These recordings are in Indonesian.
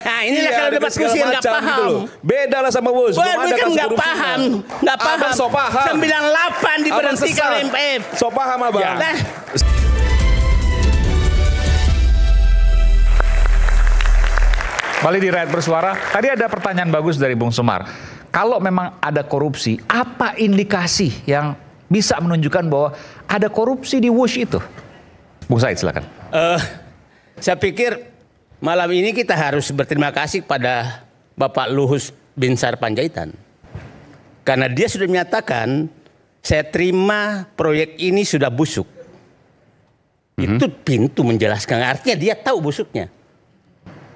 Nah inilah kalau debat kursi yang nggak paham. Gitu loh. Beda lah sama Bos. Kan nggak paham, nggak paham. So paham. 98 diberhentikan oleh MPF. So paham abang. Ya. Nah. Kembali di Rakyat Bersuara, tadi ada pertanyaan bagus dari Bung Semar. Kalau memang ada korupsi, apa indikasi yang bisa menunjukkan bahwa ada korupsi di Wush itu? Bung Said, silakan. Saya pikir malam ini kita harus berterima kasih kepada Bapak Luhut Binsar Panjaitan. Karena dia sudah menyatakan, saya terima proyek ini sudah busuk. Itu pintu menjelaskan, artinya dia tahu busuknya.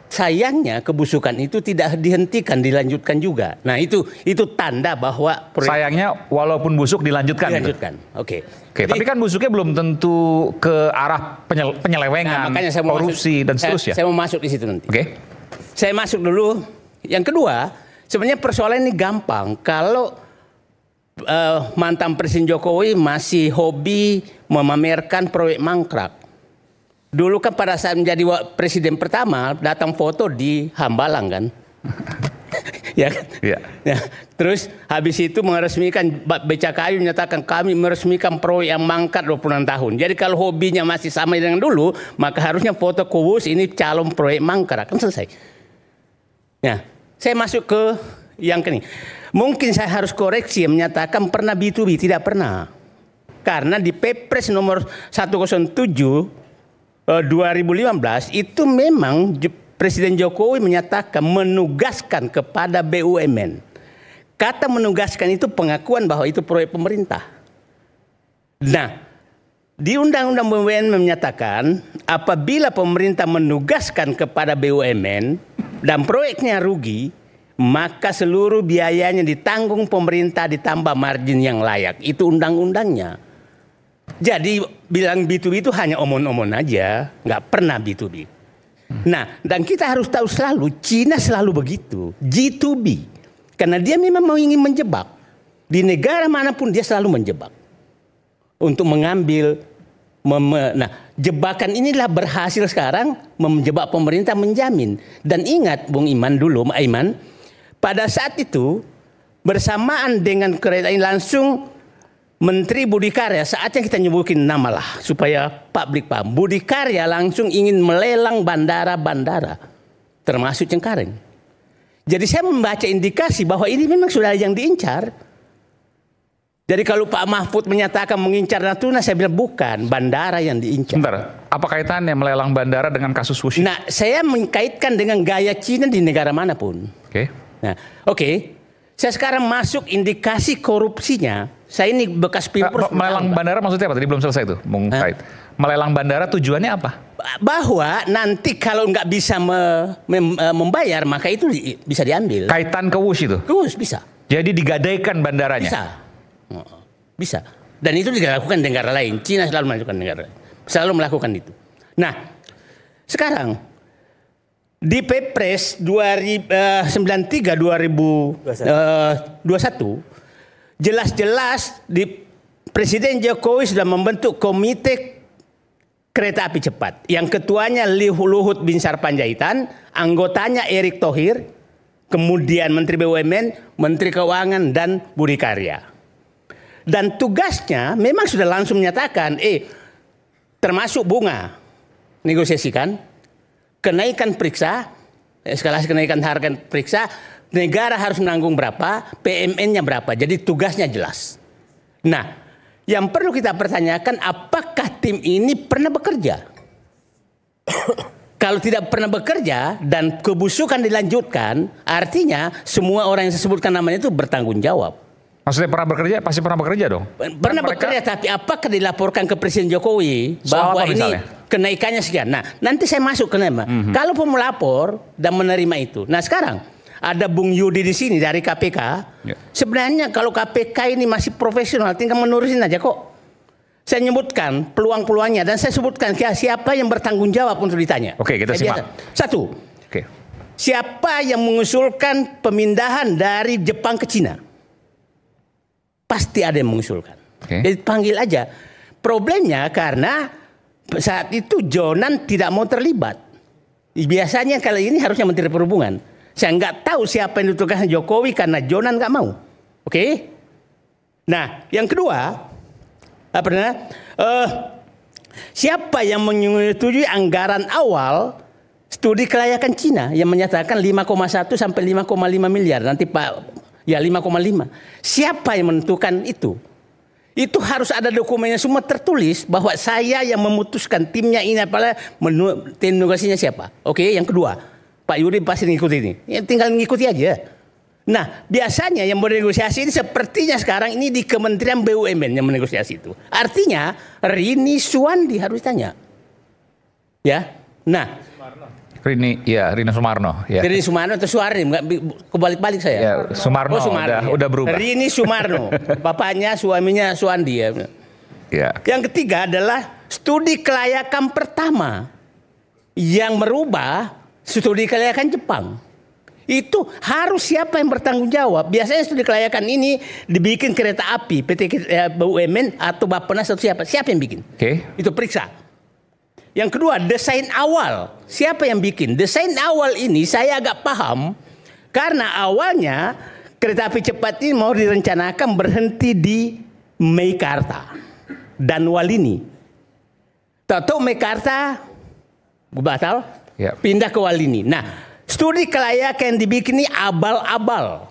Sayangnya kebusukan itu tidak dihentikan, dilanjutkan juga. Nah itu tanda bahwa sayangnya walaupun busuk dilanjutkan. Dilanjutkan. Oke. Tapi kan busuknya belum tentu ke arah penyelewengan, makanya saya korupsi dan seterusnya. Saya mau masuk di situ nanti. Oke. Saya masuk dulu. Yang kedua, sebenarnya persoalan ini gampang. Kalau mantan Presiden Jokowi masih hobi memamerkan proyek mangkrak. Dulu kan pada saat menjadi presiden pertama datang foto di Hambalang kan. Ya kan? Ya. Ya. Terus habis itu meresmikan BCKI menyatakan kami meresmikan proyek yang mangkrak 26 tahun. Jadi kalau hobinya masih sama dengan dulu, maka harusnya foto Wush ini calon proyek mangkrak kan selesai. Ya, saya masuk ke yang ini. Mungkin saya harus koreksi menyatakan pernah B2B, tidak pernah. Karena di Perpres nomor 107 2015 itu memang Presiden Jokowi menyatakan menugaskan kepada BUMN. Kata menugaskan itu pengakuan bahwa itu proyek pemerintah. Nah, di Undang-Undang BUMN menyatakan apabila pemerintah menugaskan kepada BUMN dan proyeknya rugi, maka seluruh biayanya ditanggung pemerintah ditambah margin yang layak. Itu undang-undangnya. Jadi bilang B2B itu hanya omong-omong aja, nggak pernah B2B. Nah, dan kita harus tahu selalu, Cina selalu begitu, G2B. Karena dia memang mau ingin menjebak. Di negara manapun dia selalu menjebak. Untuk mengambil, nah jebakan inilah berhasil sekarang menjebak pemerintah menjamin. Dan ingat Bung Iman dulu, Iman, pada saat itu bersamaan dengan kereta ini langsung Menteri Budi Karya, saatnya kita nyebutin nama lah supaya publik paham. Budi Karya langsung ingin melelang bandara-bandara, termasuk Cengkareng. Jadi saya membaca indikasi bahwa ini memang sudah yang diincar. Jadi kalau Pak Mahfud menyatakan mengincar Natuna, saya bilang bukan, bandara yang diincar. Sebentar, apa kaitannya melelang bandara dengan kasus Wush? Nah, saya mengkaitkan dengan gaya Cina di negara manapun. Oke. Nah, oke. Saya sekarang masuk indikasi korupsinya. Saya ini bekas Pilpres. Melelang bandara maksudnya apa? Tadi belum selesai itu, Bung Said. Melelang bandara tujuannya apa? Bahwa nanti kalau nggak bisa membayar, maka itu bisa diambil. Kaitan ke Wush itu? Ke Wush bisa. Jadi digadaikan bandaranya? Bisa. Bisa. Dan itu dilakukan negara lain. Cina selalu melakukan negara lain. Selalu melakukan itu. Nah, sekarang di Perpres 93 2021 jelas-jelas di Presiden Jokowi sudah membentuk komite kereta api cepat yang ketuanya Luhut Binsar Panjaitan, anggotanya Erick Thohir, kemudian Menteri BUMN, Menteri Keuangan dan Budi Karya. Dan tugasnya memang sudah langsung menyatakan termasuk bunga negosiasikan, kenaikan periksa, eskalasi kenaikan harga periksa, negara harus menanggung berapa, PMN-nya berapa. Jadi tugasnya jelas. Nah, yang perlu kita pertanyakan, apakah tim ini pernah bekerja? Kalau tidak pernah bekerja dan kebusukan dilanjutkan, artinya semua orang yang saya sebutkan namanya itu bertanggung jawab. Maksudnya pernah bekerja? Pasti pernah bekerja dong? Pernah bekerja, tapi apakah dilaporkan ke Presiden Jokowi bahwa ini kenaikannya sekian? Nah, nanti saya masuk ke nama. Kalau melapor dan menerima itu. Nah, sekarang ada Bung Yudi di sini dari KPK. Ya. Sebenarnya kalau KPK ini masih profesional, tinggal menurusin aja kok. Saya nyebutkan peluang-peluangnya dan saya sebutkan siapa yang bertanggung jawab untuk ditanya. Oke, kita simak. Satu. Oke. Siapa yang mengusulkan pemindahan dari Jepang ke Cina? Pasti ada yang mengusulkan. Jadi panggil aja. Problemnya karena saat itu Jonan tidak mau terlibat. Biasanya kali ini harusnya Menteri Perhubungan. Saya nggak tahu siapa yang ditugaskan Jokowi karena Jonan nggak mau. Oke? Nah, yang kedua, siapa yang menyetujui anggaran awal studi kelayakan Cina yang menyatakan 5,1 sampai 5,5 miliar nanti ya 5,5. Siapa yang menentukan itu? Itu harus ada dokumennya semua tertulis bahwa saya yang memutuskan timnya ini apalah tim negosiasinya siapa. Oke, yang kedua. Pak Yuri pasti ngikuti ini. Ya, tinggal ngikuti aja. Nah, biasanya yang bernegosiasi ini sepertinya sekarang ini di Kementerian BUMN yang menegosiasi itu. Artinya Rini Suwandi harus tanya. Ya. Nah, Rini Sumarno. Ya. Rini Sumarno atau Suarni, kebalik-balik saya. Ya, Sumarno, udah berubah. Rini Sumarno, bapaknya suaminya Suwandi ya. Ya. Yang ketiga adalah studi kelayakan pertama yang merubah studi kelayakan Jepang. Itu harus siapa yang bertanggung jawab. Biasanya studi kelayakan ini dibikin kereta api, PT BUMN atau Bappenas atau siapa yang bikin. Itu periksa. Yang kedua, desain awal. Siapa yang bikin? Desain awal ini saya agak paham. Karena awalnya kereta api cepat ini mau direncanakan berhenti di Meikarta dan Walini. Tahu Meikarta batal, pindah ke Walini. Nah, studi kelayakan yang dibikin ini abal-abal.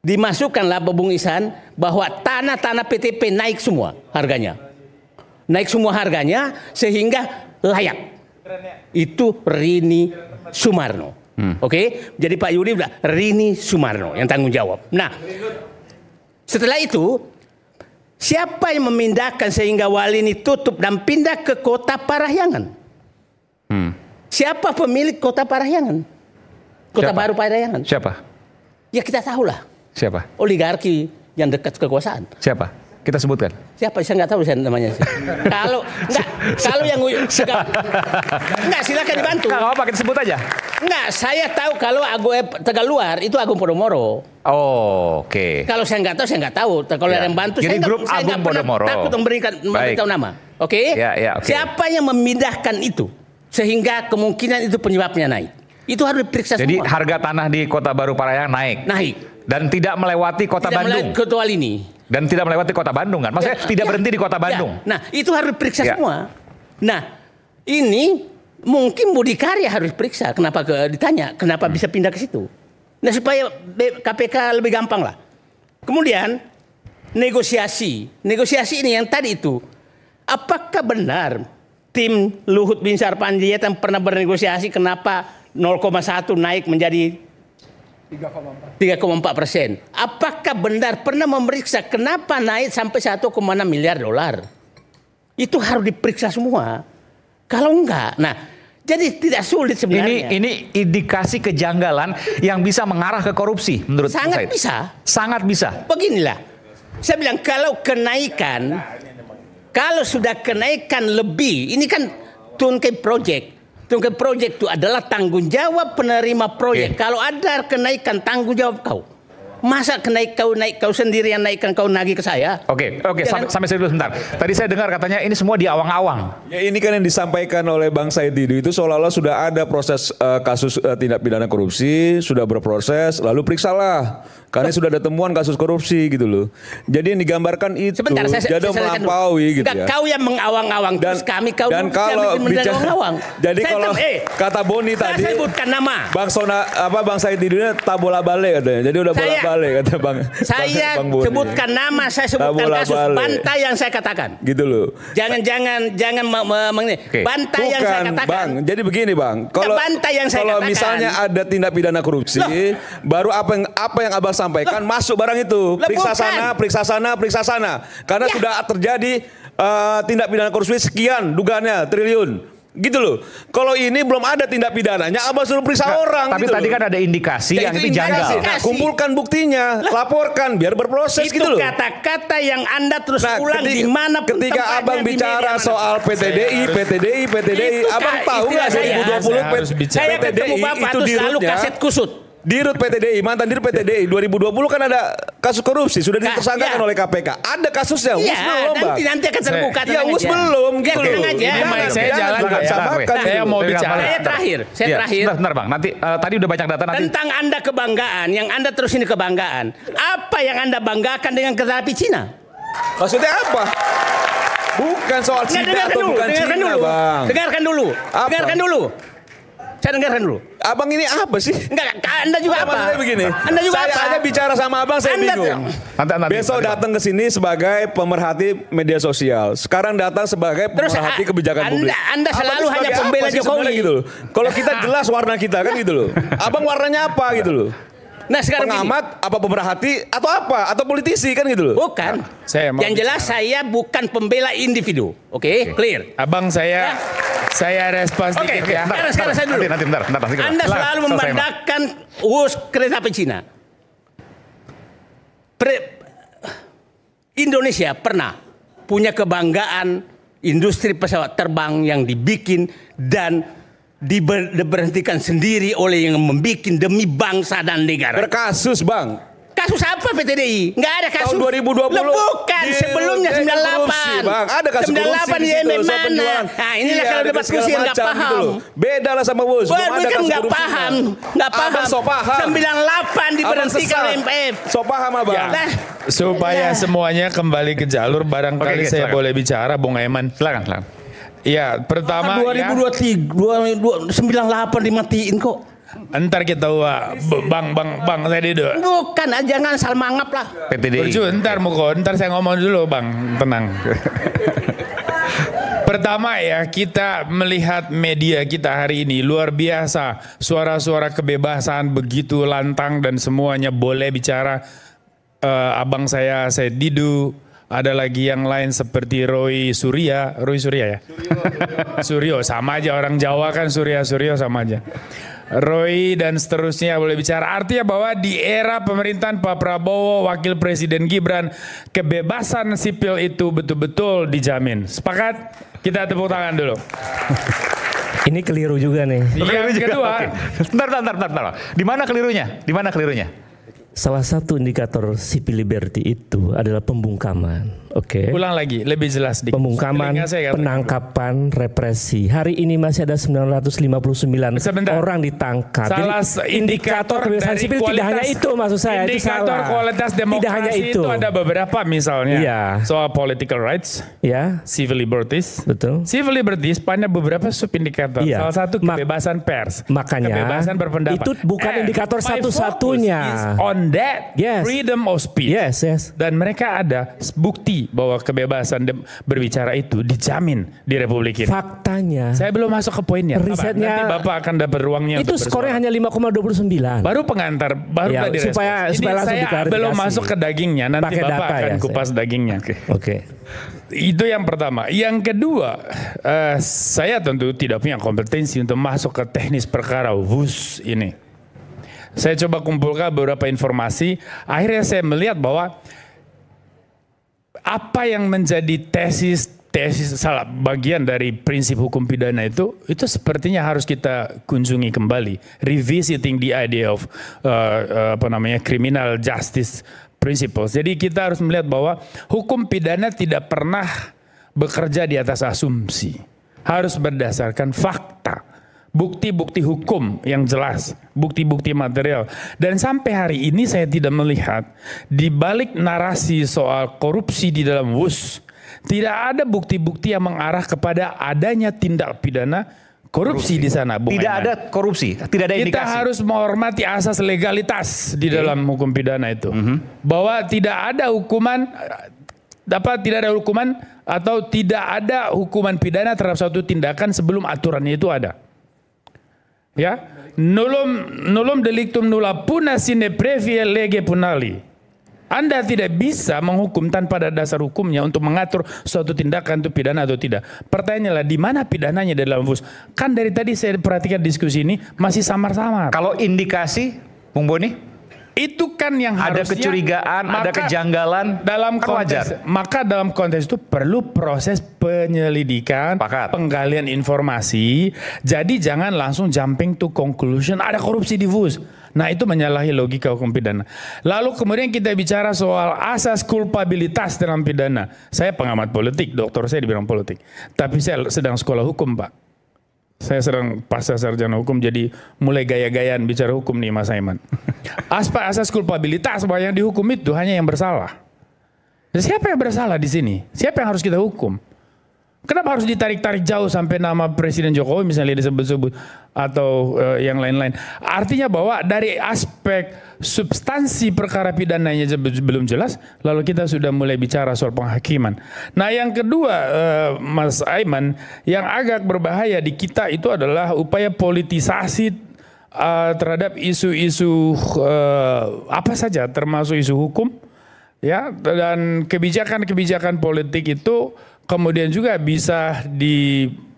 Dimasukkanlah Bung Ihsan bahwa tanah-tanah PTP naik semua harganya. Naik semua harganya sehingga layak. Itu Rini Sumarno. Oke? Jadi Pak Yuri bilang Rini Sumarno yang tanggung jawab. Nah, setelah itu siapa yang memindahkan sehingga Walini tutup dan pindah ke Kota Parahyangan? Siapa pemilik Kota Parahyangan? Kota Baru Parahyangan. Siapa? Ya kita tahulah. Siapa? Oligarki yang dekat kekuasaan. Siapa? Kita sebutkan. Siapa? Saya nggak tahu saya namanya. Kalau yang silakan dibantu. Nggak apa-apa, kita sebut aja. Enggak, saya tahu kalau Tegaluar itu Agung Podomoro. Oh, oke. Kalau saya nggak tahu. Kalau ada yang bantu, jadi grup saya nggak pernah takut memberitahu nama. Oke? Siapa yang memindahkan itu sehingga kemungkinan itu penyebabnya naik? Itu harus diperiksa jadi semua. Harga tanah di Kota Baru Parahyangan naik. Dan tidak melewati Kota Bandung. Ketua ini. Dan tidak melewati Kota Bandung kan? Maksudnya tidak berhenti di Kota Bandung. Nah, itu harus diperiksa semua. Nah, ini mungkin Budi Karya harus periksa. Kenapa ditanya? Kenapa bisa pindah ke situ? Nah, supaya KPK lebih gampang lah. Kemudian negosiasi. Negosiasi ini yang tadi itu. Apakah benar tim Luhut Binsar Panjaitan pernah bernegosiasi kenapa 0,1 naik menjadi 3,4%. Apakah benar pernah memeriksa kenapa naik sampai 1,6 miliar dolar? Itu harus diperiksa semua. Kalau enggak, nah jadi tidak sulit sebenarnya. Ini indikasi kejanggalan yang bisa mengarah ke korupsi menurut Sangat Said. bisa. Sangat bisa. Beginilah, saya bilang kalau sudah kenaikan lebih, ini kan tungkai project. Tungkai project itu adalah tanggung jawab penerima proyek. Kalau ada kenaikan tanggung jawab kau. Masa kau sendiri yang naikkan kau nagih ke saya? Oke, sampai saya dulu sebentar. Tadi saya dengar katanya ini semua di awang-awang. Ya ini kan yang disampaikan oleh Bang Said Didu itu seolah-olah sudah ada proses kasus tindak pidana korupsi, sudah berproses, lalu periksalah. Karena sudah ada temuan kasus korupsi gitu loh. Jadi yang digambarkan itu jadi melampaui gitu ya. Kau yang mengawang-awang terus kami kau dan kalau bicara, jadi kalau kata Boni tadi sebutkan nama. Bang Said Didu tabola balik katanya. Jadi udah bola-balik kata Bang. Saya sebutkan nama, saya sebutkan kasus Bantai yang saya katakan. Gitu loh. Jangan Bantai yang saya katakan. Bang, jadi begini Bang. Kalau misalnya ada tindak pidana korupsi, baru apa yang Abang sampaikan masuk barang itu. Periksa sana. Karena sudah terjadi tindak pidana korupsi sekian dugaannya triliun. Gitu loh. Kalau ini belum ada tindak pidananya, Abang suruh periksa orang. Tapi gitu tadi loh. Kan ada indikasi yang itu janggal. Nah, kumpulkan buktinya, laporkan biar berproses itu gitu loh. Kata-kata yang Anda terus ulang di mana ketika Abang bicara soal PTDI, Abang tahu nggak 2020 saya ketemu Bapak itu selalu kaset kusut. Dirut PTDI, mantan Dirut PTDI 2020 kan ada kasus korupsi sudah ditersangkakan oleh KPK. Ada kasusnya. Ya, nanti akan terbuka. Ya, belum. Gitu loh. Saya jalan saya mau bicara. Saya terakhir. Bentar Bang, nanti tadi udah banyak data nanti. Tentang Anda kebanggaan, yang Anda terus ini kebanggaan. Apa yang Anda banggakan dengan kereta api Cina? Maksudnya apa? Bukan soal Cina atau bukan Cina, Bang. Dengarkan dulu. Saya dengarkan dulu. Abang ini apa sih? Enggak, Anda juga apa? Maksudnya begini. Anda juga saya ada bicara sama abang, saya bingung. Besok datang ke sini sebagai pemerhati media sosial. Sekarang datang sebagai pemerhati kebijakan publik. Anda selalu hanya pembela Jokowi. Gitu loh. Kalau kita jelas warna kita kan gitu loh. Abang warnanya apa gitu loh? Nah, sekarang pengamat, apa pemerhati, atau apa? Atau politisi kan gitu loh. Bukan. Yang jelas saya bukan pembela individu. Oke, clear. Abang saya respons dikit ya. Sekarang saya dulu. Nanti, bentar. Anda selalu membandangkan kereta api Cina. Indonesia pernah punya kebanggaan industri pesawat terbang yang dibikin dan diberhentikan sendiri oleh yang membuat demi bangsa dan negara. Berkasus, Bang. Kasus apa PTDI? Nggak ada kasus. Tahun 2020. Bukan, sebelumnya 98. Bang, ada kasus 98 di IMF mana? Nah, inilah kalau debat kursi yang nggak paham. Gitu beda lah sama Wus. Bukan nggak paham. Nggak paham. So paham. 98 diberhentikan IMF. So paham, Abang. Ya. Supaya semuanya kembali ke jalur, barangkali saya boleh bicara, Bung Aiman. Silakan. Ya, pertama 2023 98 dimatiin kok. Entar kita bang saya duduk. Bukan, jangan salah mangap lah. PTDI. Ntar saya ngomong dulu, Bang, tenang. Pertama ya, kita melihat media kita hari ini luar biasa. Suara-suara kebebasan begitu lantang dan semuanya boleh bicara. Abang saya Didu. Ada lagi yang lain seperti Roy Surya ya? Suryo, sama aja orang Jawa kan Suryo sama aja. Roy dan seterusnya boleh bicara. Artinya bahwa di era pemerintahan Pak Prabowo, Wakil Presiden Gibran, kebebasan sipil itu betul-betul dijamin. Sepakat? Kita tepuk tangan dulu. Ini keliru juga nih. Yang kedua, bentar. Di mana kelirunya? Salah satu indikator civil liberty itu adalah pembungkaman. Oke. Ulang lagi, lebih jelas dikit. Pembungkaman, penangkapan, represi. Hari ini masih ada 959 orang ditangkap. Salah jadi indikator kebebasan sipil tidak hanya itu, maksud saya. Indikator kualitas demokrasi itu ada beberapa, misalnya soal political rights, civil liberties. Betul. Civil liberties pada beberapa subindikator. Salah satu kebebasan pers, makanya kebebasan berpendapat. Itu bukan indikator satu-satunya. On that freedom of speech. Yes. Dan mereka ada bukti bahwa kebebasan berbicara itu dijamin di Republik ini. Faktanya. Saya belum masuk ke poinnya. Risetnya. Nanti Bapak akan dapat ruangnya. Itu skornya hanya 5,29. Baru pengantar, baru tadi supaya saya belum masuk ke dagingnya. Nanti pakai Bapak akan kupas dagingnya. Oke. Itu yang pertama. Yang kedua, saya tentu tidak punya kompetensi untuk masuk ke teknis perkara WUS ini. Saya coba kumpulkan beberapa informasi. Akhirnya saya melihat bahwa apa yang menjadi tesis salah bagian dari prinsip hukum pidana itu sepertinya harus kita kunjungi kembali. Revisiting the idea of criminal justice principles. Jadi kita harus melihat bahwa hukum pidana tidak pernah bekerja di atas asumsi. Harus berdasarkan fakta. Bukti-bukti hukum yang jelas, bukti-bukti material. Dan sampai hari ini saya tidak melihat di balik narasi soal korupsi di dalam WUS, tidak ada bukti-bukti yang mengarah kepada adanya tindak pidana korupsi di sana. Tidak ada korupsi, tidak ada indikasi. Kita harus menghormati asas legalitas di dalam hukum pidana itu. Bahwa tidak ada hukuman atau tidak ada hukuman pidana terhadap suatu tindakan sebelum aturannya itu ada. Ya, nullum delictum nulla puna sine previa lege punali. Anda tidak bisa menghukum tanpa ada dasar hukumnya untuk mengatur suatu tindakan itu pidana atau tidak. Pertanyaannya lah, di mana pidananya dalam WUS? Kan dari tadi saya perhatikan diskusi ini masih samar-samar. Kalau indikasi, Bung Boni? Itu kan yang ada harusnya, kecurigaan, ada kejanggalan dalam kan konteks, wajar. maka dalam konteks itu perlu proses penyelidikan, penggalian informasi. Jadi jangan langsung jumping to conclusion ada korupsi di VUS. Nah itu menyalahi logika hukum pidana. Lalu kemudian kita bicara soal asas kulpabilitas dalam pidana. Saya pengamat politik, doktor saya di bidang politik. Tapi saya sedang sekolah hukum, Pak. Saya sedang pasca sarjana hukum, jadi mulai gaya-gayaan bicara hukum nih Mas Aiman. Aspek asas kulpabilitas bahwa yang dihukum itu hanya yang bersalah. Siapa yang bersalah di sini? Siapa yang harus kita hukum? Kenapa harus ditarik-tarik jauh sampai nama Presiden Jokowi misalnya disebut-sebut atau yang lain-lain? Artinya bahwa dari aspek substansi perkara pidananya belum jelas, lalu kita sudah mulai bicara soal penghakiman. Nah yang kedua Mas Aiman, yang agak berbahaya di kita itu adalah upaya politisasi terhadap isu-isu apa saja, termasuk isu hukum, ya, dan kebijakan-kebijakan politik itu kemudian juga bisa dipreteli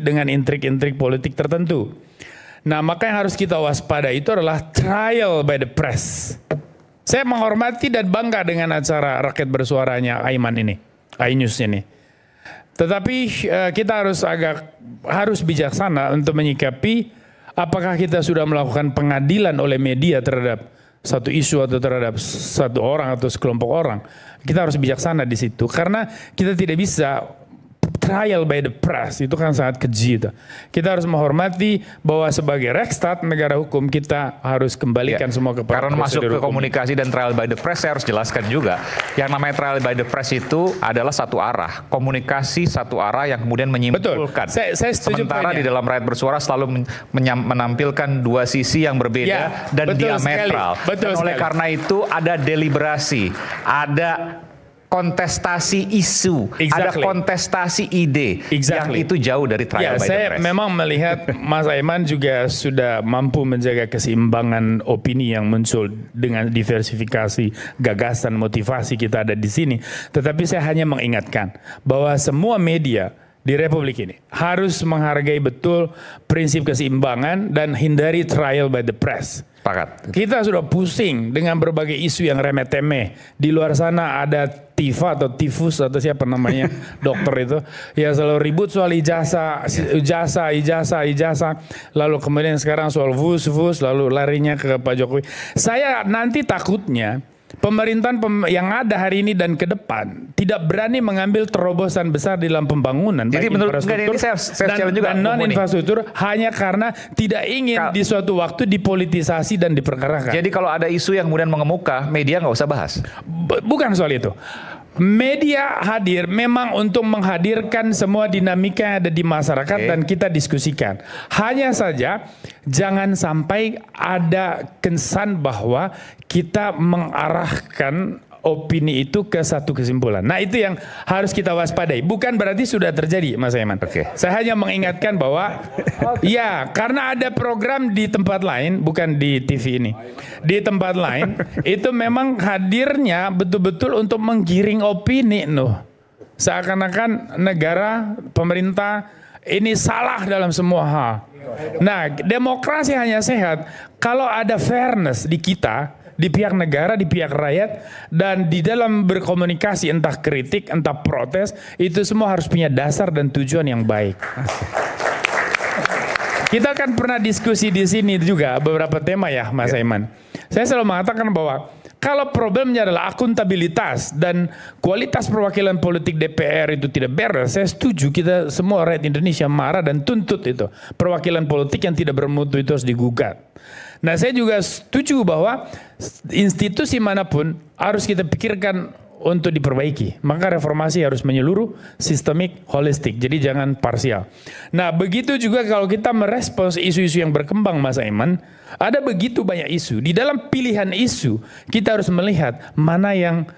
dengan intrik-intrik politik tertentu. Nah, maka yang harus kita waspada itu adalah trial by the press. Saya menghormati dan bangga dengan acara Rakyat Bersuaranya Aiman ini, iNews ini. Tetapi kita harus bijaksana untuk menyikapi apakah kita sudah melakukan pengadilan oleh media terhadap satu isu atau terhadap satu orang atau sekelompok orang. Kita harus bijaksana di situ karena kita tidak bisa trial by the press, itu kan sangat keji. Kita harus menghormati bahwa sebagai Rechtsstaat negara hukum kita harus kembalikan semua kepada karena masuk ke hukum. Komunikasi dan trial by the press, saya harus jelaskan juga yang namanya trial by the press itu adalah satu arah, komunikasi satu arah yang kemudian menyimpulkan. Saya setuju. Sementara di dalam Rakyat Bersuara selalu menampilkan dua sisi yang berbeda dan diametral. Dan oleh karena itu ada deliberasi, ada kontestasi isu, ada kontestasi ide, yang itu jauh dari trial by the press. Saya memang melihat Mas Aiman juga sudah mampu menjaga keseimbangan opini yang muncul dengan diversifikasi gagasan, motivasi kita ada di sini. Tetapi saya hanya mengingatkan bahwa semua media di Republik ini harus menghargai betul prinsip keseimbangan dan hindari trial by the press. Kita sudah pusing dengan berbagai isu yang remeh-temeh. Di luar sana ada Tifa atau tifus atau siapa namanya dokter itu. Ya selalu ribut soal ijazah. Lalu kemudian sekarang soal VUS, lalu larinya ke Pak Jokowi. Saya nanti takutnya pemerintahan yang ada hari ini dan ke depan tidak berani mengambil terobosan besar di dalam pembangunan. Jadi menurut ini saya juga dan non-infrastruktur hanya karena tidak ingin di suatu waktu dipolitisasi dan diperkarakan. Jadi kalau ada isu yang kemudian mengemuka, media nggak usah bahas? Bukan soal itu. Media hadir memang untuk menghadirkan semua dinamika yang ada di masyarakat dan kita diskusikan. Hanya saja jangan sampai ada kesan bahwa kita mengarahkan opini itu ke satu kesimpulan. Nah itu yang harus kita waspadai. Bukan berarti sudah terjadi Mas Aiman. Saya hanya mengingatkan bahwa ya karena ada program di tempat lain, bukan di TV ini. Di tempat lain itu memang hadirnya betul-betul untuk menggiring opini seakan-akan negara, pemerintah ini salah dalam semua hal. Nah, demokrasi hanya sehat kalau ada fairness di kita, di pihak negara, di pihak rakyat, dan di dalam berkomunikasi entah kritik, entah protes, itu semua harus punya dasar dan tujuan yang baik. Kita kan pernah diskusi di sini juga beberapa tema ya Mas Aiman. Saya selalu mengatakan bahwa kalau problemnya adalah akuntabilitas dan kualitas perwakilan politik DPR itu tidak beres, saya setuju kita semua rakyat Indonesia marah dan tuntut itu. Perwakilan politik yang tidak bermutu itu harus digugat. Nah saya juga setuju bahwa institusi manapun harus kita pikirkan untuk diperbaiki. Maka reformasi harus menyeluruh, sistemik, holistik. Jadi jangan parsial. Nah begitu juga kalau kita merespons isu-isu yang berkembang Mas Aiman, ada begitu banyak isu. Di dalam pilihan isu, kita harus melihat mana yang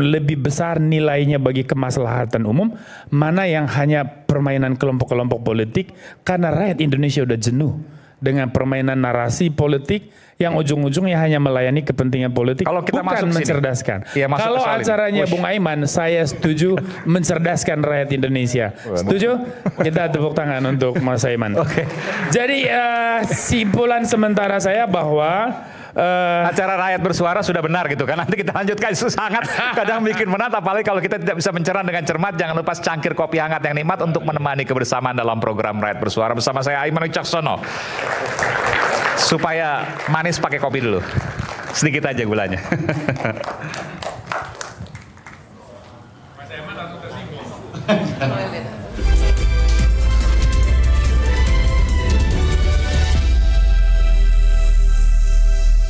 lebih besar nilainya bagi kemaslahatan umum, mana yang hanya permainan kelompok-kelompok politik, karena rakyat Indonesia udah jenuh dengan permainan narasi politik yang ujung-ujungnya hanya melayani kepentingan politik, kalau kita bukan mencerdaskan. Ya, kalau acaranya Bung Aiman, saya setuju mencerdaskan rakyat Indonesia. Setuju? Kita tepuk tangan untuk Mas Aiman. Jadi simpulan sementara saya bahwa acara rakyat bersuara sudah benar gitu kan. Nanti kita lanjutkan, isu sangat kadang bikin menat, apalagi kalau kita tidak bisa mencerna dengan cermat. Jangan lupa cangkir kopi hangat yang nikmat untuk menemani kebersamaan dalam program Rakyat Bersuara bersama saya Aiman Wicaksono. Supaya manis pakai kopi dulu, sedikit aja gulanya. Mas Aiman langsung tersinggung.